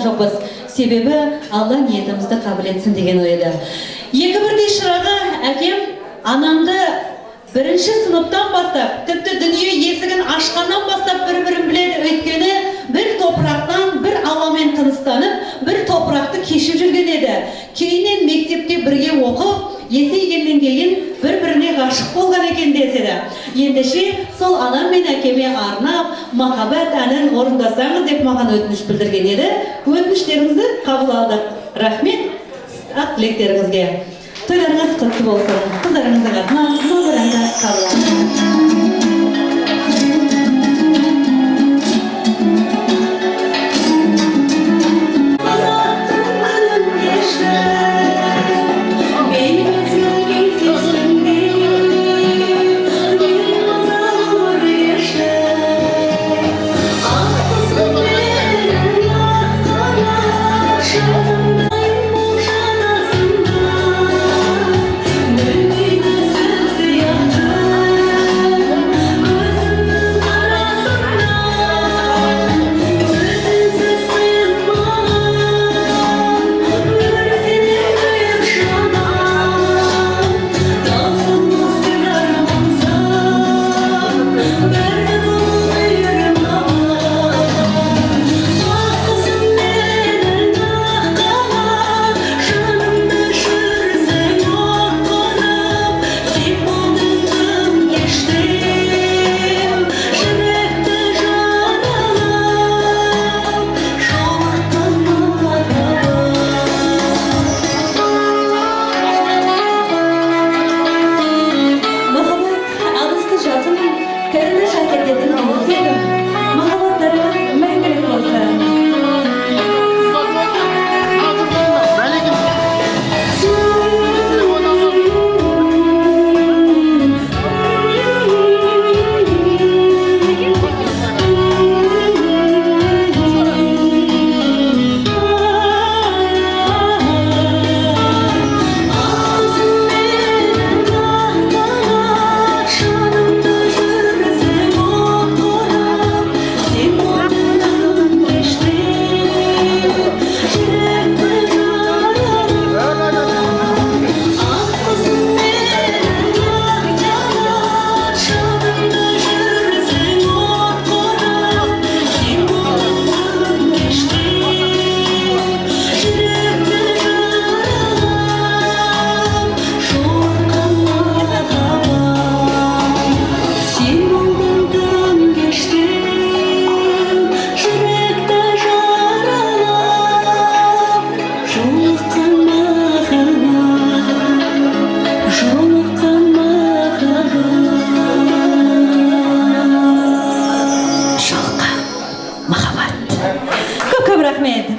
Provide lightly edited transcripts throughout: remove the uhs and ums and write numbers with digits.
жоқпыз. Себебі Алла ниетімізді қабыл етсін деген ойда. Екі бірдей шырағы әкем анамды бірінші сыныптан бастап, тіпті дүние есігін ашқаннан бастап бір-бірін біледі. Өйткені бір топырақтан, бір ауамен тыныстанып, бір топырақты кешіп жүрген еді. Кейіннен мектепте бірге оқып, есейгеннен кейін бір-біріне ғашық болған екен деседі. Ендеше сол анам мен әкеме арнап, махаббат әнін орындасаңыз деп маған өтініш білдірген еді. Өтініштеріңізді қабыл алдық. Рахмет ақ тілектеріңізге. Тойларыңыз құтты болсын. Қыздарыңыздың атынан бір әнді қабыл алдық.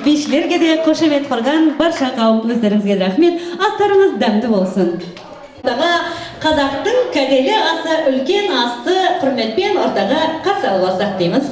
Бишілерге де қошемет құрған барша қауым өздеріңізге рахмет. Астарыңыз дәмді болсын. Қазақтың кәделі асы үлкен асты құрметпен ортаға қарсы алып алсақ дейміз.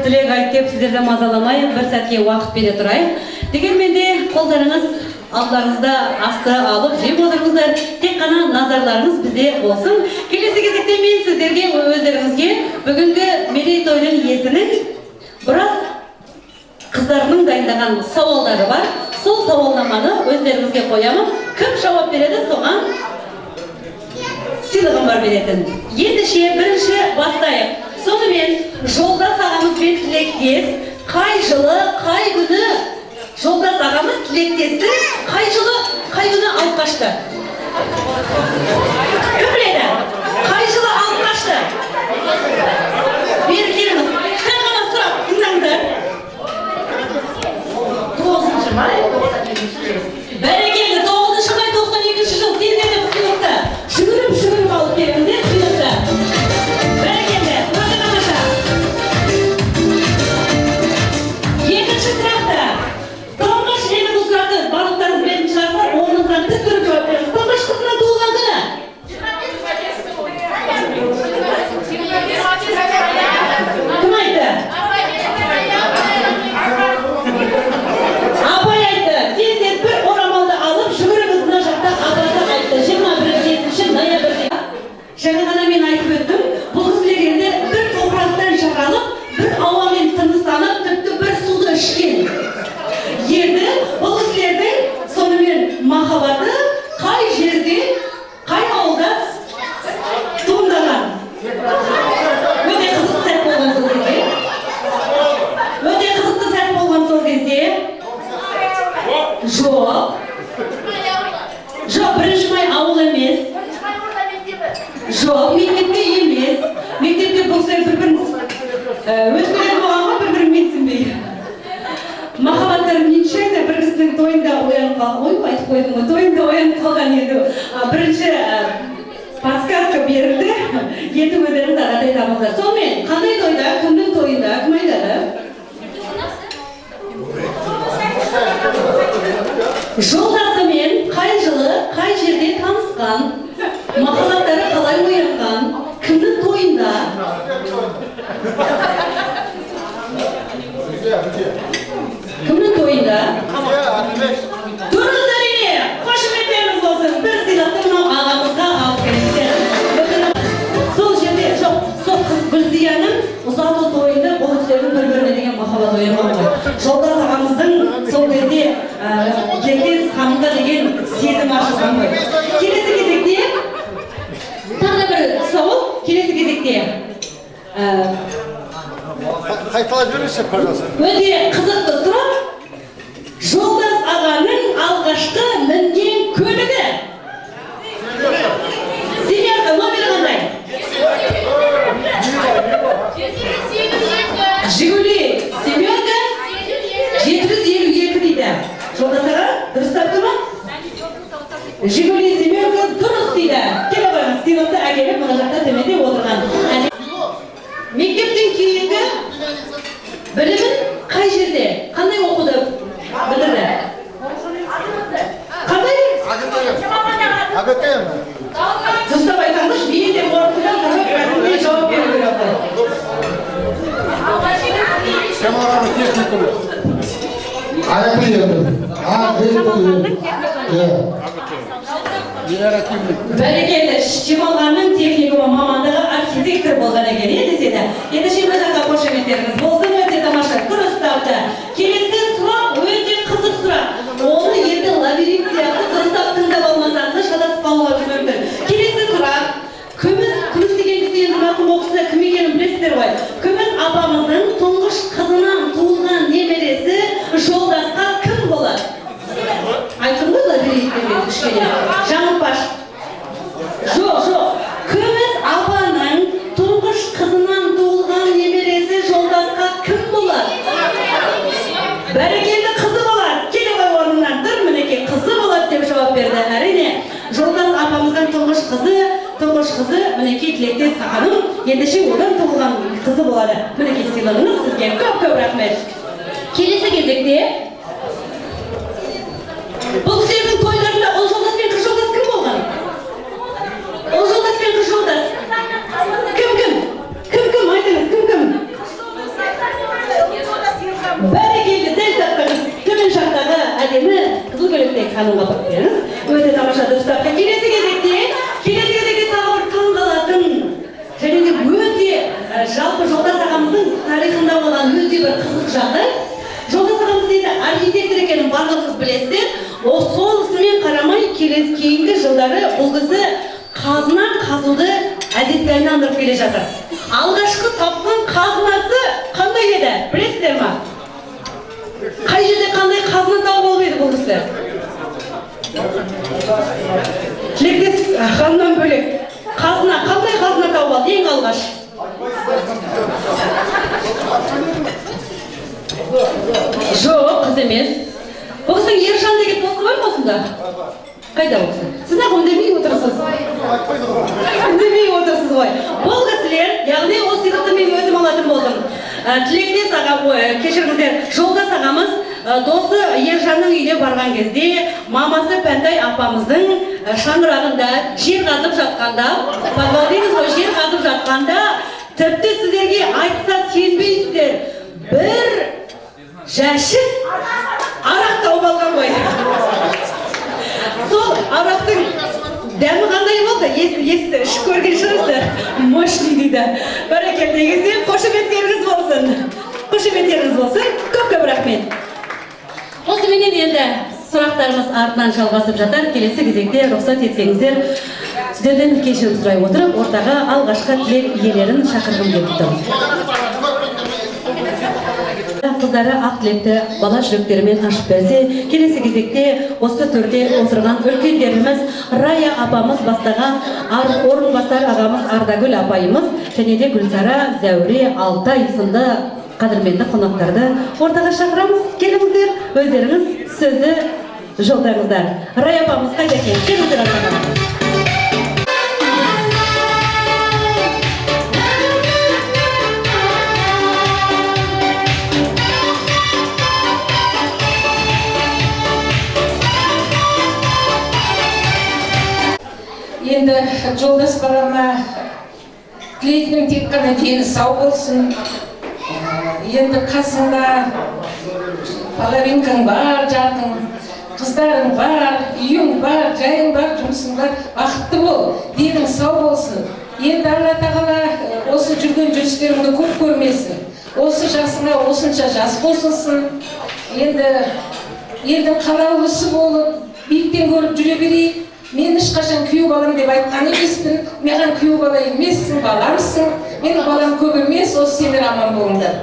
Тілек айтып, сіздерді мазаламай, бір сәтке уақыт бере тұрайын. Дегенмен де қолдарыңыз алдарыңызда асты алып жеп отырыңыздар. Тек қана назарларыңыз бізде болсын. Келесі кезекте мен сіздерге өздеріңізге бүгінгі мерейтойдың иесінің біраз қыздарының дайындаған сауалдары бар. Сол сауалнаманы өздеріңізге қоямын. Кім жауап береді, соған сыйлығым бар беретін. Ендіше бірінші бастайық. Сонымен жолдас ағамызбен тілектес, қай жылы, қай күні жолдас ағамыз тілектесті, қай жылы, қай күні алып қашты? Кім біледі? Қай жылы алып қашты? Бері келіңіз. Сәл ғана сұрақ, тыңдаңдар. 9-шы май, бәрекелді, 9-шы май 92-ші жыл тездетіп сыйлықты. Шүгіріп алып келіңіздер сыйлықты. Бәрекелді, өте тамаша. Екінші сұрақты. Тұңғыш, енді бұл сұрақты барлықтарыңыз білетін шығарсыздар, орныңыздан тік тұрып жауап беріңіз. Тұңғыш қызына туылған күні? Кім айтты? Абай айтты. Тездет бір орамалды алып, жүгіріңіз мына жақта апасы айтты. 21 ноябрьде. Жаңа ғана мен айтып өттім. Бұл кісілер енді бір топырақтан жаралып, бір ауамен тыныстанып, тіпті бір суды ішкен. Енді бұл кісілердің сонымен махаббаты қай жерде, қай ауылда туындаған? Өте қызықты сәт болған сол кезде. Өте қызықты сәт болған сол кезде. Жоқ. Жоқ, 1 май ауыл емес. Жоқ, мектепте емес. Мектепте бұл кісілер бір-бірін өткелер болған ғой, бір-бірін менсінбей. Махаббаттары нечаянно бір кісінің тойында оянып қалған. Ой, айтып қойдым ғой, тойында оянып қалған еді. Бірінші подсказка берілді. Енді өздеріңіз арадай табыңыздар. Сонымен, қандай тойда, кімнің тойында, кім айтады? Жолдасымен қай жылы, қай жерде танысқан, махаббаттары қалай оянған, кімнің тойында? Кімнің тойында? Дұрыс әрине, қошеметтеріңіз болсын. Бір сыйлықты мынау ағамызға алып келіңіздер. Сол жерде жоқ, сол қыз Гүлзияның ұзату тойында бұл кісілердің бір-біріне деген махаббат оянған ғой. Жолдас ағамыздың сол кезде тілектес ханымға деген сезім ашылған ғой. Келесі кезекте тағы бір сауал. Келесі кезекте қайталап жіберіңізші, пожалуйста. Өте қызықты сұрақ. Жолдас ағаның алғашқы мінген көлігі? Семерка, номері қандай? Жигули семерка 752 дейді. Жолдас аға, дұрыс тапты ма? Жигули семерка дұрыс дейді. Келе қойыңыз, сыйлықты әкеліп мына жақта төменде отырған. Мектептен кейінгі білімін қай жерде, қандай оқуды бітірді? Қандай? АГТМ. Дұрыстап айтсаңыз, мен де орнымнан тұрып кәдімгідей жауап беру керек. Шамалғаны техникумы. Бәрекелді, Шемалғанның техникумы мамандығы архитектор болған екен, деседі. Енді мына жаққа қошеметтеріңіз болсын, өте тамаша, дұрыс тапты. Келесі сұрақ өте қызық сұрақ. Оны енді лабиринт сияқты дұрыстап тыңдап алмасаңыз шатасып қалуыңыз мүмкін. Келесі сұрақ. Күміс деген кісі енді марқұм ол кісі кім екенін білесіздер ғой. Күміс апамыздың тұңғыш қызынан туылған немересі жолдасқа кім болады? Айтым ғой лабиринттерге кішкене. Жаңылпаш. Жоқ. Күміс апаның тұңғыш қызынан туылған немересі жолдасқа кім болады? Бәрекелді қызы болады. Келе ғой орнынан тұр, мінекей қызы болады деп жауап берді. Әрине, жолдас апамыздың тұңғыш қызы мінекей тілектес ханым, ендеше одан туылған қызы болады. Мінекей сыйлығыңыз сізге көп рахмет. Келесі кезекте бұл кісілердің тойларында ұл жолдас пен қыз жолдас кім болған? Ұл жолдас пен қыз жолдас. Кім? Айтыңыз, кім? Бәрекелді, дәл таптыңыз. Төмен жақтағы әдемі қызыл көйлектегі ханымға беріңіз. Өте тамаша дұрыс тапты. Келесі кезекте тағы бір таңғалатын және де өте жалпы жолдас ағамыздың тарихында болған өте бір қызық жағдай. Жолдас ағамыз енді архитектор екенін барлығыңыз білесіздер. Солысымен қарамай кейінгі жылдары бұл кісі қазына қазуды әдетке айналдырып келе жатыр. Алғашқы тапқан қазынасы қандай еді? Білесіздер ма? Қай жерде қандай қазына тауып алып еді бұл кісі? Тілектес ханнан бөлек қазына, қандай қазына тауып алды ең алғаш? Жоқ, қыз емес. Бұл кісінің Ержан деген досы бар ма осында? Қайда ол кісі? Сіз ақ үндемей отырсыз. Үндемей отырсыз ғой. Бұл кісілер, яғни ол сыйлықты мен өзім алатын болдым. Тілектес аға, кешіріңіздер, Жолдас ағамыз досы Ержанның үйіне барған кезде мамасы Пәнтай апамыздың шаңырағында жер қазып жатқанда, подвалдеңіз ғой, жер қазып жатқанда, тіпті сіздерге айтса сенбейсіздер, бір жәшік арақ тауып алған ғой. Сол арақтың дәмі қандай болды? Есті ішіп көрген шығарсыздар. Мощный дейді. Бәрекелді, негізде қошеметтеріңіз болсын. Қошеметтеріңіз болсын. Көп-көп рахмет. Осыменен енді сұрақтарымыз артынан жалғасып жатар. Келесі кезекте рұқсат етсеңіздер, сіздерден кешірім сұрай отырып, ортаға алғашқы тілек иелерін шақырғым келіп тұр. Қыздары ақ тілекті бала жүректерімен ашып берсе, келесі кезекте осы төрде отырған үлкендеріміз Рая апамыз бастаған орынбасар ағамыз Ардагүл апайымыз және де Гүлсара, Зәуре, Алтай сынды қадірменді қонақтарды ортаға шақырамыз. Келіңіздер, өздеріңіз сөзді жолдаңыздар. Рая апамыз қайда екен? Келіңіздер артаға. Енді Жолдас балама тілейтінім тек қана дені сау болсын. Енді қасында половинкаң бар, жарқын, қыздарың бар, үйің бар, жайың бар, жұмысың бар, бақытты бол, денің сау болсын. Енді Алла тағала осы жүрген жүрістеріңді көп көрмесін. Осы жасыңа осынша жас қосылсын. Енді елдің қалаулысы болып, биіктен көріп жүре берейік. Мен ешқашан күйеу балам деп айтқан емеспін. Маған күйеу бала емессің, баламсың. Менің балам көп емес, осы сендер аман болыңдар.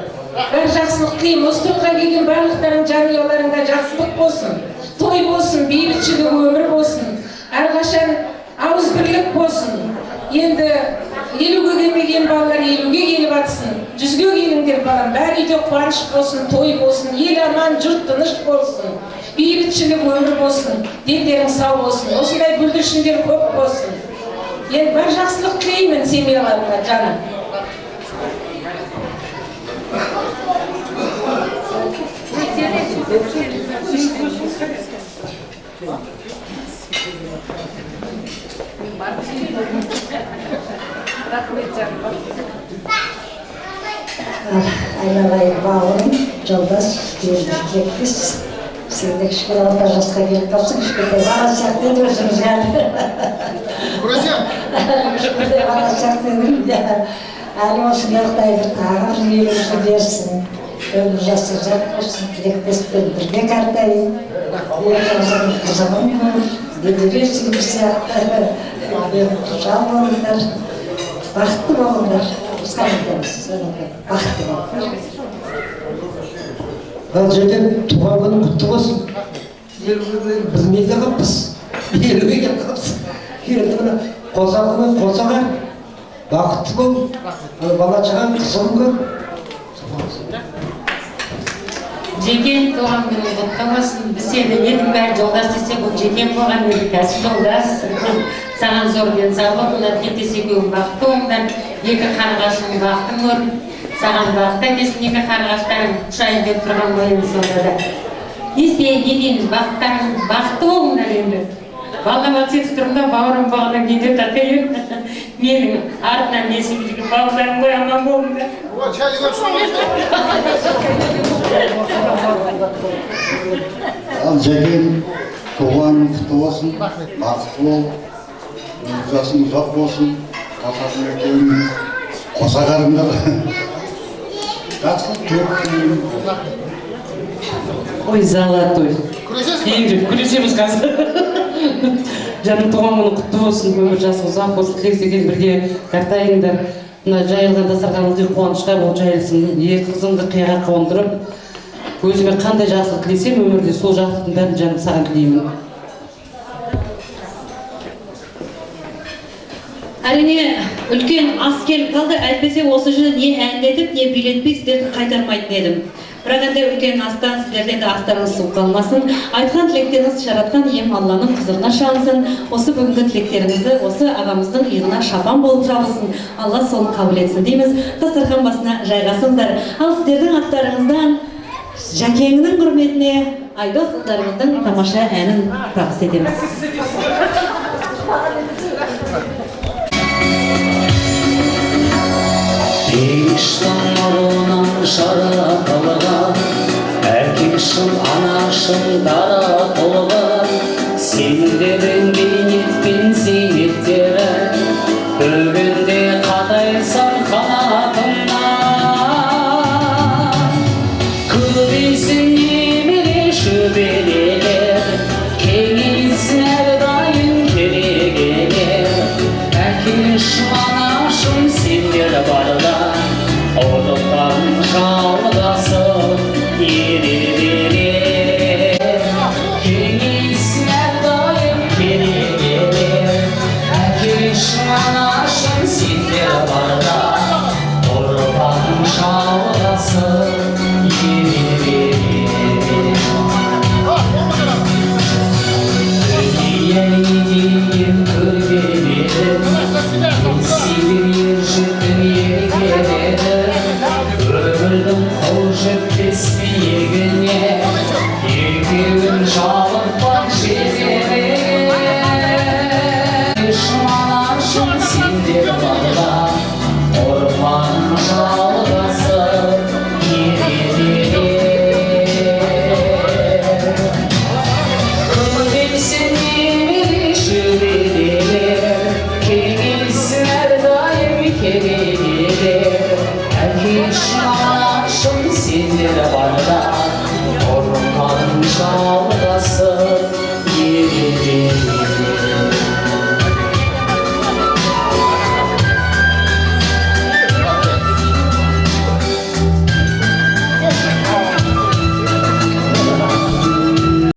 Бәр жақсылық тілеймін. Осы тойға келген барлықтарың жанұяларыңда жақсылық болсын. Той болсын, бейбітшілік өмір болсын. Әрқашан ауыз бірлік болсын. Енді 50-ге келмеген балалар 50-ге келіп атсын. 100-ге келіңдер балам. Бәрі үйде қуаныш болсын, той болсын, ел аман, жұрт тыныш болсын. Бейбітшілік өмір болсын, дендерің сау болсын, осындай бүлдіршіндер көп болсын. Енді бар жақсылық тілеймін семьяларыңа, жаным. Айналайын бауырым, Жолдас, тілектес. Сенде кішкене орта жасқа келіп қалсың, кішкентай бала сияқты еді өзіңіз әлі. Кішкентай бала сияқты еді. Әлі осындайлықтай бір тағы бір елімізді берсін. Өмір жасы ұзақ болсын, тілектеспен бірге қартайын. Еліміздің қызығын көр, бедересің бір сияқты. Жан болыңдар, бақытты болыңдар. Осыған айтамыз, бақытты болыңдар. Ал жерде туған күнің құтты болсын. Біз неде қаппыз? Елуге келіп қапсың. Енді мына қосағымен қосаға бақытты бол, бала шағаң қызығын көр. Жекен туған күнің құтты болсын. Біз сені елдің бәрі жолдас десе, бұл жекен болған еді кәсіп жолдас. Саған зор денсаулық, тілектес екеуің бақытты болыңдар. Екі қарлығашың бақытын көр. Саған бақытты әкесін екі қарлығаштарың ұшайын деп тұрған ойын сонда да. Не дейміз, бақытты болыңдар енді. Балама сен тұрымда бауырым бағына кейде тақайын. Менің артынан несіп жүрген бауырларым ғой, аман болыңдар. Ал Жекен туған құтты болсын, бақытты бол, жасың ұзақ болсын, қасасың екеуің қоса қарыңдар. Ой, золотой. Күресесіз бе? Күресеміз қазір. Жаным туған күнің құтты болсын, өмір жасың ұзақ болсын, тілексеген бірге қартайыңдар. Мына жайылған дастарханыңыз қуанышқа болып жайылсын. Екі қызыңды қияға қондырып, өзіме қандай жақсылық тілесем, өмірде сол жақсылықтың бәрін жаным саған тілеймін. Әрине, үлкен ас келіп қалды, әйтпесе осы жылы не әндетіп, не билетпей сіздерді қайтармайтын едім. Бірақ енді үлкен астан сіздерден де астарыңыз суып қалмасын. Айтқан тілектеріңіз жаратқан ием Алланың құзырына шағынсын. Осы бүгінгі тілектеріңізді осы ағамыздың иығына шапан болып жабылсын. Алла соны қабыл етсін дейміз. Дастархан басына жайғасыңдар. Ал сіздердің аттарыңыздан Жәкеңнің құрметіне Айдос қыздарымыздың тамаша әнін табыс етеміз. Eştan orunan şarap olga, erkekşin anaşın dara olga, senlerin beynetpin zeynetlere, bölgünde kadaysan kanatından. Kıvıysin yemeli şübeliler, kengilsin her daim kere gelir, erkekşin anaşın senler barda. Oğlumdan çalgasın yerileri, Kengilsinler daim geri gelir, Erkeşin anaşın sindir barda, Oğlumdan çalgasın yerileri. Ödeyeydim kırgelerim, Sivir yerşittim yergelerim, Ömürдің қожып кеспе егіне, екеуін жалықпақ жетеме. Шыманашым сендер барда, ұрпан жалғасып ереде. Көмдемсін немере шөбелелер, кеңелсін әрдайым керегелер. Erkeşin anaşım sendere barda,